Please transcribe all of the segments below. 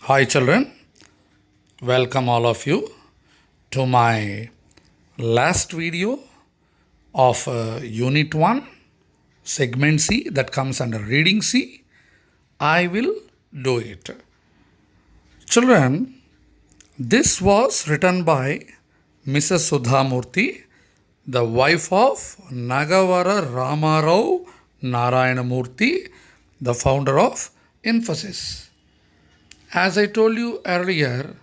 Hi, children. Welcome all of you to my last video of Unit 1, Segment C, that comes under Reading C. I will do it. Children, this was written by Mrs. Sudhamurthy, the wife of Nagavara Ramarao Narayanamurthy, the founder of Infosys. As I told you earlier,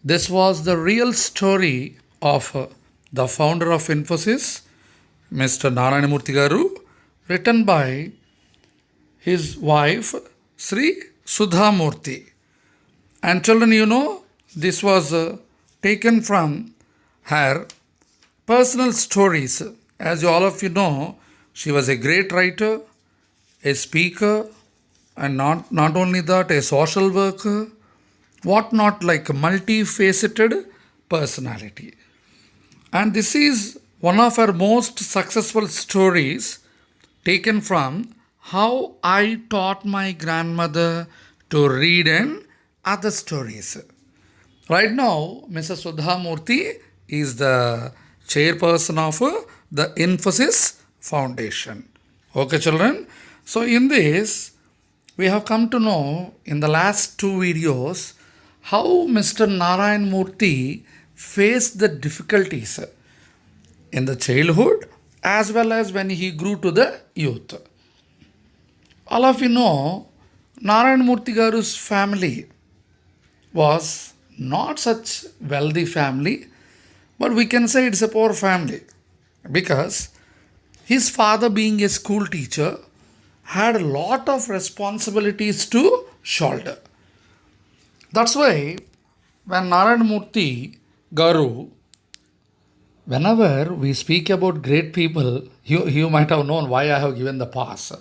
this was the real story of the founder of Infosys, Mr. Narayanamurthy Garu, written by his wife, Sri Sudhamurthy. And children, this was taken from her personal stories. As all of you know, she was a great writer, a speaker, and not only that, a social worker, whatnot, like a multifaceted personality. And this is one of her most successful stories taken from how I taught my grandmother to read and other stories. Right now, Mrs. Sudha Murthy is the chairperson of the Infosys Foundation. Okay, children. So, in this, we have come to know in the last two videos how Mr. Narayan Murthy faced the difficulties in the childhood as well as when he grew to the youth. All of you know, Narayan Murthy Garu's family was not such wealthy family, but we can say it's a poor family because his father, being a school teacher, had a lot of responsibilities to shoulder. That's why when Narayan Murthy Garu, whenever we speak about great people, you might have known why I have given the pass.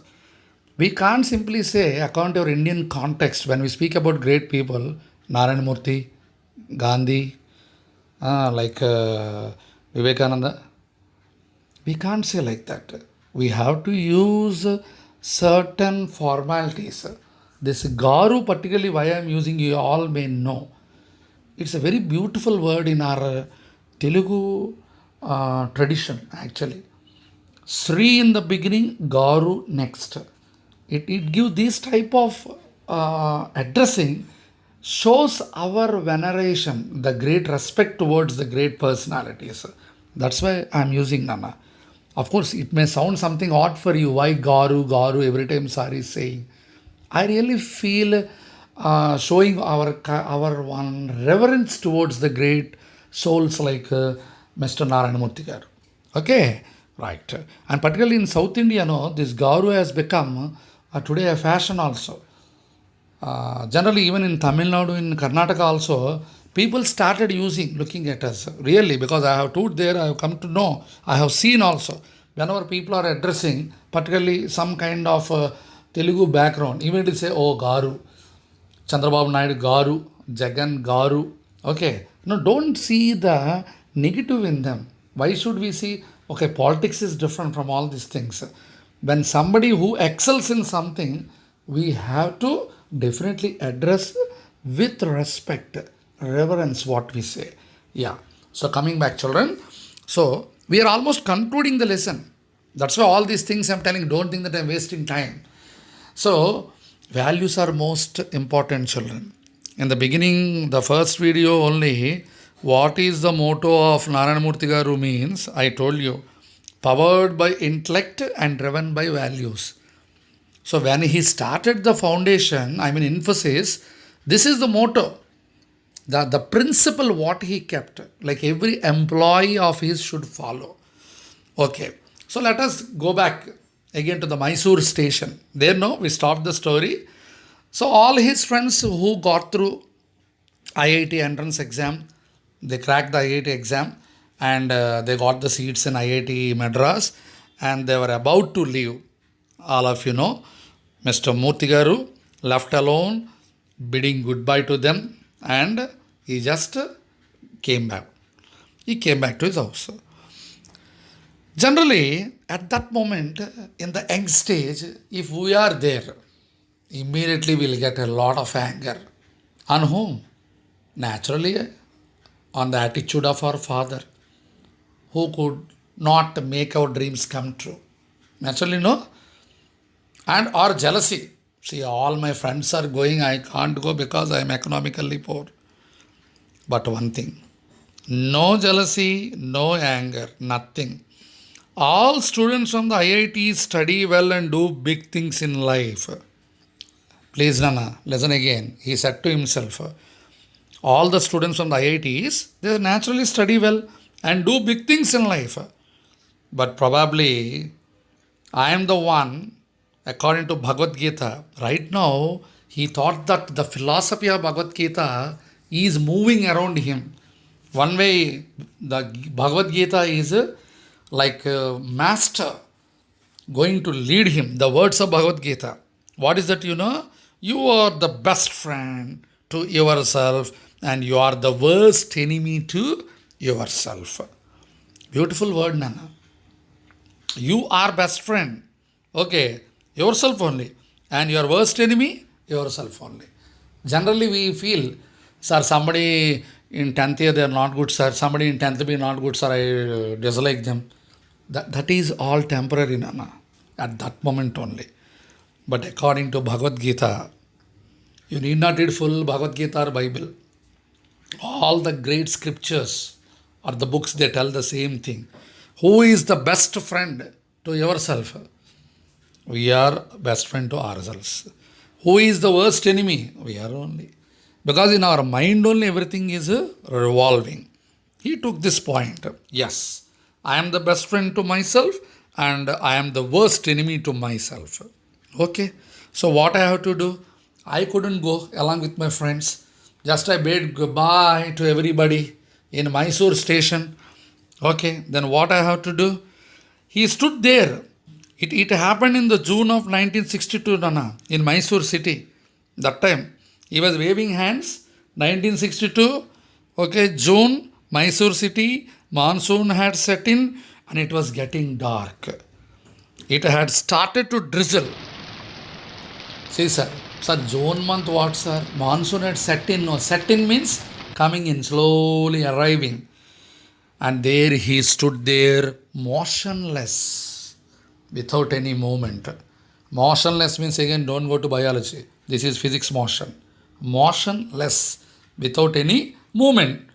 We can't simply say, according to our Indian context, when we speak about great people, Narayan Murthy, Gandhi, Vivekananda, we can't say like that. We have to use certain formalities. This Garu, particularly why I am using, you all may know. It's a very beautiful word in our Telugu tradition, actually. Sri in the beginning, Garu next. It gives this type of addressing, shows our veneration, the great respect towards the great personalities. That's why I'm using Nana. Of course, it may sound something odd for you. Why Garu, Garu, every time Sari is saying. I really feel showing our one reverence towards the great souls like Mr. Narayana Murthy Garu. Okay, right. And particularly in South India, no, this Garu has become today a fashion also. Generally, even in Tamil Nadu, in Karnataka also, people started looking at us. Really, because I have toured there, I have come to know, I have seen also. Whenever people are addressing, particularly some kind of Telugu background, immediately say, oh, Garu, Chandrababu Naidu Garu, Jagan Garu. Okay, no, don't see the negative in them. Why should we see? Okay, politics is different from all these things. When somebody who excels in something, we have to definitely address with respect, reverence, what we say. Yeah. So, coming back, children. So, we are almost concluding the lesson. That's why all these things I'm telling, don't think that I'm wasting time. So, values are most important, children. In the beginning, the first video only, what is the motto of Narayana Murthy Garu means, I told you, powered by intellect and driven by values. So, when he started the foundation, Infosys, this is the motto, the principle what he kept, like every employee of his should follow. Okay, so let us go back again to the Mysore station. There, no, we stopped the story. So, all his friends who got through IIT entrance exam, they cracked the IIT exam and they got the seats in IIT Madras and they were about to leave. All of you know, Mr. Murthy Garu left alone, bidding goodbye to them, and he just came back. He came back to his house. Generally, at that moment, in the young stage, if we are there, immediately we'll get a lot of anger. On whom? Naturally, on the attitude of our father, who could not make our dreams come true. Naturally, no. And or jealousy. See, all my friends are going, I can't go because I am economically poor. But one thing, no jealousy, no anger, nothing. All students from the IIT study well and do big things in life. Please, Nana, listen again. He said to himself, all the students from the IITs, they naturally study well and do big things in life. But probably I am the one, according to Bhagavad Gita, right now, he thought that the philosophy of Bhagavad Gita is moving around him. One way, the Bhagavad Gita is like a master going to lead him. The words of Bhagavad Gita. What is that, you know? You are the best friend to yourself and you are the worst enemy to yourself. Beautiful word, Nana. You are best friend. Okay, yourself only. And your worst enemy, yourself only. Generally, we feel, sir, somebody in 10th year they are not good, sir. Somebody in 10th B not good, sir. I dislike them. That is all temporary, Nana. At that moment only. But according to Bhagavad Gita, you need not read full Bhagavad Gita or Bible. All the great scriptures or the books, they tell the same thing. Who is the best friend to yourself? We are best friend to ourselves. Who is the worst enemy? We are only. Because in our mind only everything is revolving. He took this point. Yes, I am the best friend to myself and I am the worst enemy to myself. Okay. So what I have to do? I couldn't go along with my friends. Just I bade goodbye to everybody in Mysore station. Okay. Then what I have to do? He stood there. It happened in the June of 1962, Nana, in Mysore city. That time he was waving hands. 1962. Okay, June, Mysore city. Monsoon had set in and it was getting dark. It had started to drizzle. See, sir. Sir, June month what, sir? Monsoon had set in. No, set in means coming in, slowly arriving. And there he stood there, motionless, without any movement. Motionless means, again, don't go to biology. This is physics motion. Motionless, without any movement.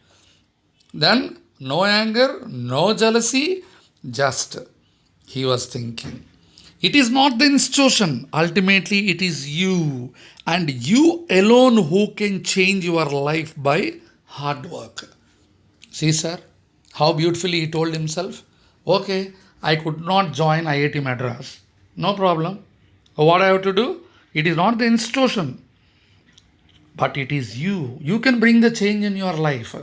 Then, no anger, no jealousy, just he was thinking. It is not the institution. Ultimately, it is you and you alone who can change your life by hard work. See, sir, how beautifully he told himself. Okay, I could not join IIT Madras. No problem. What I have to do? It is not the institution, but it is you. You can bring the change in your life.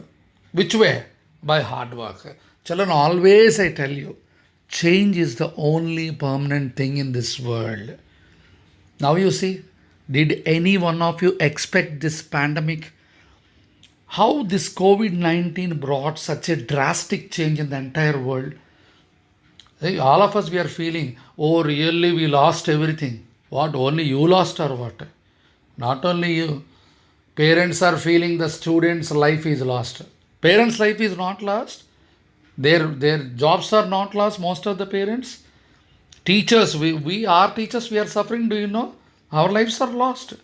Which way? By hard work. Children, always I tell you, change is the only permanent thing in this world. Now you see, did any one of you expect this pandemic? How this COVID 19 brought such a drastic change in the entire world? Hey, all of us we are feeling, oh, really, we lost everything. What? Only you lost or what? Not only you. Parents are feeling the students' life is lost. Parents' life is not lost. Their jobs are not lost, most of the parents. Teachers, we are teachers, we are suffering. Do you know? Our lives are lost.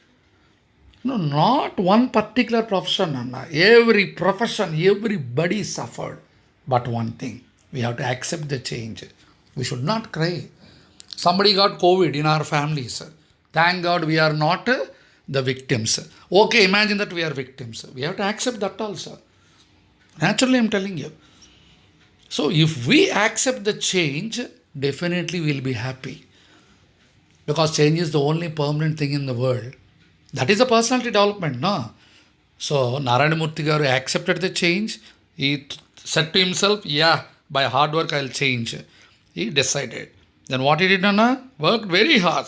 No, not one particular profession, Anna. Every profession, everybody suffered. But one thing, we have to accept the change. We should not cry. Somebody got COVID in our families. Thank God we are not the victims. Okay, imagine that we are victims. We have to accept that also. Naturally, I'm telling you. So, if we accept the change, definitely we'll be happy. Because change is the only permanent thing in the world. That is a personality development, no? So, Narayana Murthy Garu accepted the change. He said to himself, yeah, by hard work I'll change. He decided. Then what he did, Nana? Worked very hard.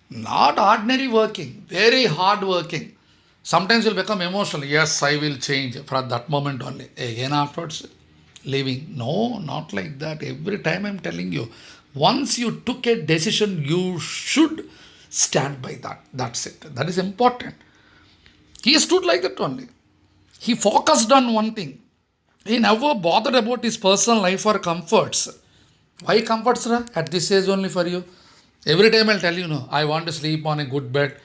Not ordinary working, very hard working. Sometimes you'll become emotional. Yes, I will change for that moment only. Again afterwards, leaving. No, not like that. Every time I'm telling you, once you took a decision, you should stand by that. That's it. That is important. He stood like that only. He focused on one thing. He never bothered about his personal life or comforts. Why comforts, ra? At this age only for you. Every time I'll tell you, no, I want to sleep on a good bed.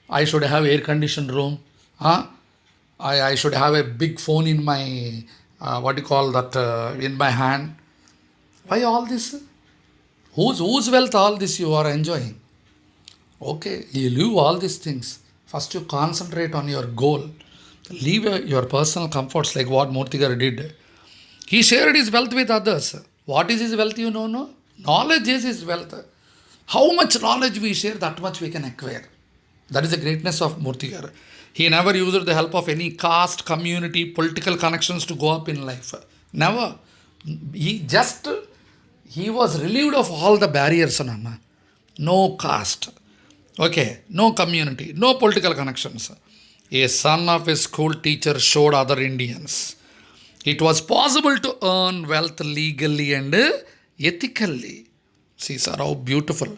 I should have air conditioned room. Huh? I should have a big phone in my, what do you call that, in my hand. Why all this? Whose wealth all this you are enjoying? Okay, you leave all these things. First, you concentrate on your goal. Leave your personal comforts like what Murthigar did. He shared his wealth with others. What is his wealth? You know, no? Knowledge is his wealth. How much knowledge we share, that much we can acquire. That is the greatness of Murthigar. He never used the help of any caste, community, political connections to go up in life. Never. He was relieved of all the barriers, Nana. No caste. Okay, no community, no political connections. A son of a school teacher showed other Indians it was possible to earn wealth legally and ethically. See, sir, how beautiful.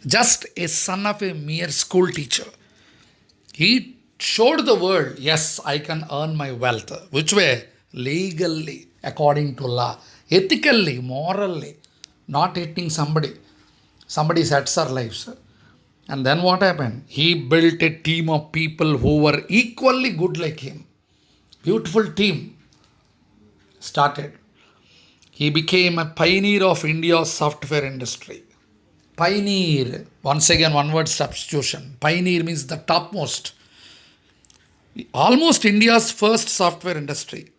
Just a son of a mere school teacher. He showed the world, yes, I can earn my wealth. Which way? Legally, according to law. Ethically, morally, not hating somebody. Somebody sets our lives. And then what happened? He built a team of people who were equally good like him. Beautiful team started. He became a pioneer of India's software industry. Pioneer. Once again, one word substitution. Pioneer means the topmost. Almost India's first software industry.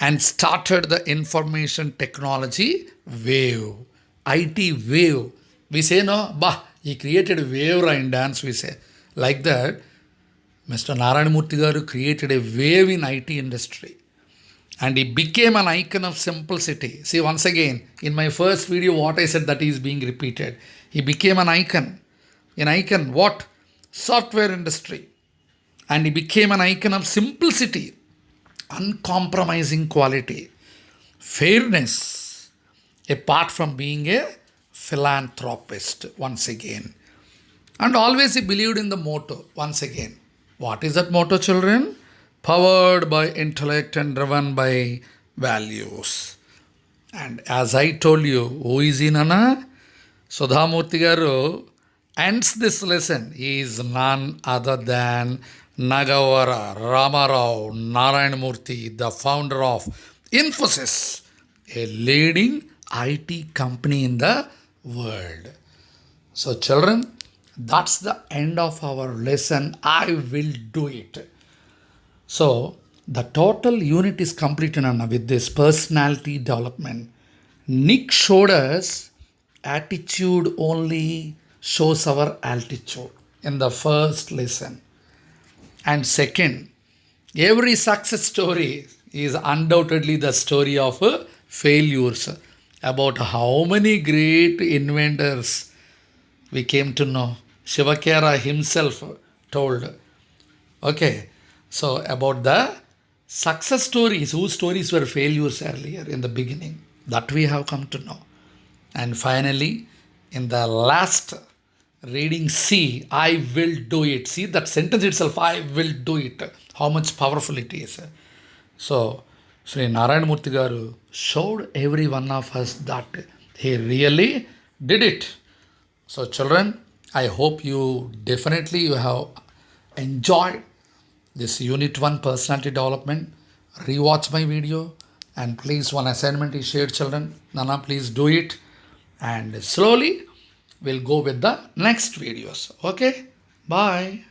And started the information technology wave. IT wave. We say, no, bah, he created a wave in dance, we say. Like that, Mr. Narayana Murthy Garu created a wave in IT industry. And he became an icon of simplicity. See, once again, in my first video, what I said that is being repeated. He became an icon. An icon, what? Software industry. And he became an icon of simplicity, uncompromising quality, fairness, apart from being a philanthropist, once again. And always he believed in the motto, once again. What is that motto, children? Powered by intellect and driven by values. And as I told you, who is he, Nana? Sudhamurthy Garu ends this lesson. He is none other than Nagavara Ramarao Narayana Murthy, the founder of Infosys, a leading IT company in the world. So, children, that's the end of our lesson. I will do it. So, the total unit is completed, Anna, with this personality development. Nick showed us attitude only shows our altitude in the first lesson. And second, every success story is undoubtedly the story of failures. About how many great inventors we came to know. Shivakera himself told. Okay, so about the success stories, whose stories were failures earlier in the beginning, that we have come to know. And finally, in the last reading C, I will do it. See that sentence itself, I will do it. How much powerful it is. So, Sri Narayana Murthy Garu showed every one of us that he really did it. So, children, I hope you have enjoyed this Unit 1 Personality Development. Rewatch my video and please, one assignment is shared, children. Nana, please do it. And slowly, we'll go with the next videos. Okay? Bye.